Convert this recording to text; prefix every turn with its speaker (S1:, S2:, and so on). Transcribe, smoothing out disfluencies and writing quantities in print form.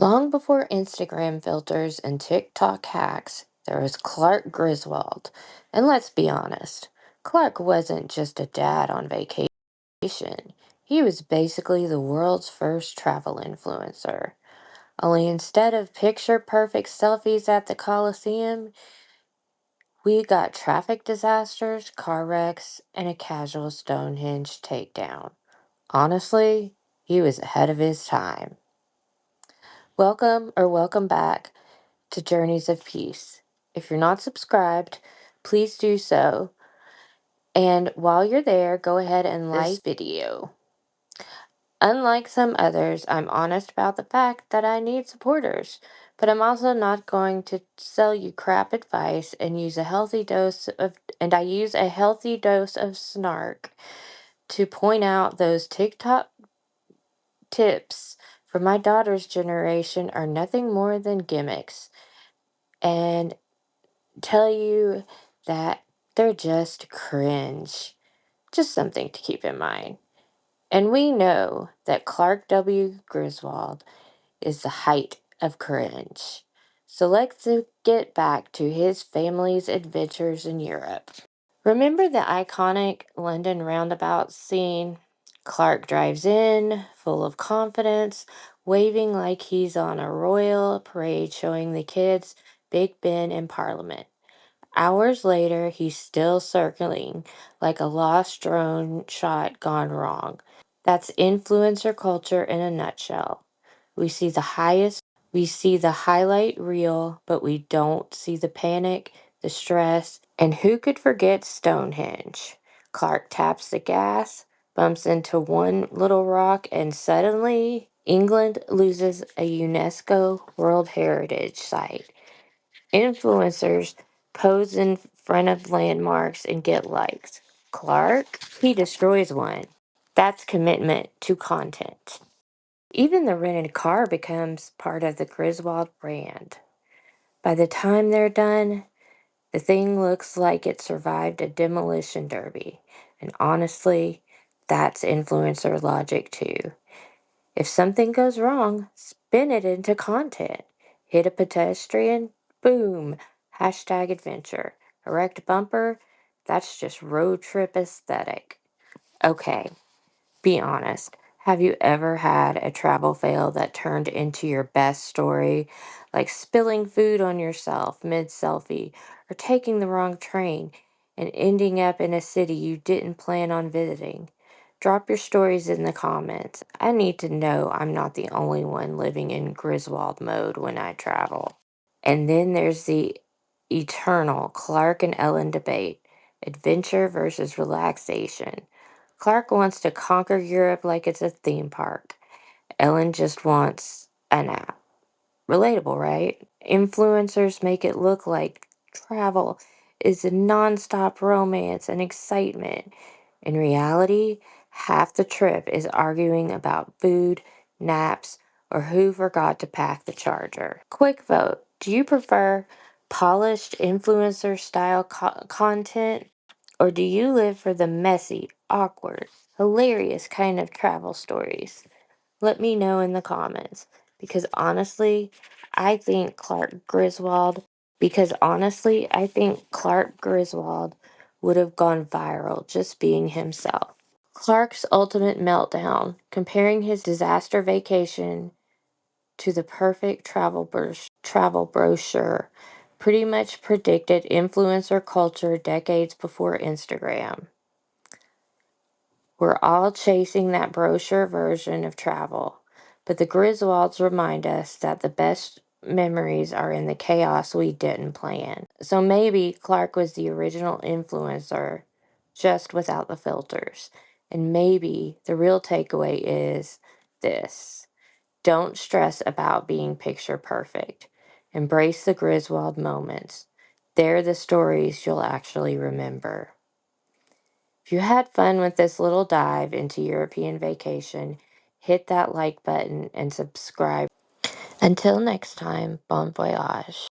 S1: Long before Instagram filters and TikTok hacks, there was Clark Griswold. And let's be honest, Clark wasn't just a dad on vacation. He was basically the world's first travel influencer. Only instead of picture perfect selfies at the Coliseum, we got traffic disasters, car wrecks, and a casual Stonehenge takedown. Honestly, he was ahead of his time. Welcome back to Journeys of Peace. If you're not subscribed, please do so. And while you're there, go ahead and like this video. Unlike some others, I'm honest about the fact that I need supporters, but I'm also not going to sell you crap advice and I use a healthy dose of snark to point out those TikTok tips for my daughter's generation are nothing more than gimmicks. And tell you that they're just cringe. Just something to keep in mind. And we know that Clark W. Griswold is the height of cringe. So let's get back to his family's adventures in Europe. Remember the iconic London roundabout scene? Clark drives in, full of confidence, waving like he's on a royal parade showing the kids Big Ben in Parliament. Hours later, he's still circling like a lost drone shot gone wrong. That's influencer culture in a nutshell. We see the highlight reel, but we don't see the panic, the stress, and who could forget Stonehenge? Clark taps the gas, bumps into one little rock, and suddenly England loses a UNESCO World Heritage Site. Influencers pose in front of landmarks and get likes. Clark, he destroys one. That's commitment to content. Even the rented car becomes part of the Griswold brand. By the time they're done, the thing looks like it survived a demolition derby. And honestly, that's influencer logic too. If something goes wrong, spin it into content. Hit a pedestrian, boom, hashtag adventure. A wrecked bumper, that's just road trip aesthetic. Okay, be honest. Have you ever had a travel fail that turned into your best story? Like spilling food on yourself mid selfie, or taking the wrong train and ending up in a city you didn't plan on visiting? Drop your stories in the comments. I need to know I'm not the only one living in Griswold mode when I travel. And then there's the eternal Clark and Ellen debate, adventure versus relaxation. Clark wants to conquer Europe like it's a theme park. Ellen just wants a nap. Relatable, right? Influencers make it look like travel is a nonstop romance and excitement. In reality, half the trip is arguing about food, naps, or who forgot to pack the charger. Quick vote. Do you prefer polished influencer style content, or do you live for the messy, awkward, hilarious kind of travel stories? Let me know in the comments because honestly, I think Clark Griswold I think Clark Griswold would have gone viral just being himself. Clark's ultimate meltdown, comparing his disaster vacation to the perfect travel brochure, pretty much predicted influencer culture decades before Instagram. We're all chasing that brochure version of travel, but the Griswolds remind us that the best memories are in the chaos we didn't plan. So maybe Clark was the original influencer, just without the filters. And maybe the real takeaway is this: don't stress about being picture perfect. Embrace the Griswold moments. They're the stories you'll actually remember. If you had fun with this little dive into European vacation, hit that like button and subscribe. Until next time, bon voyage.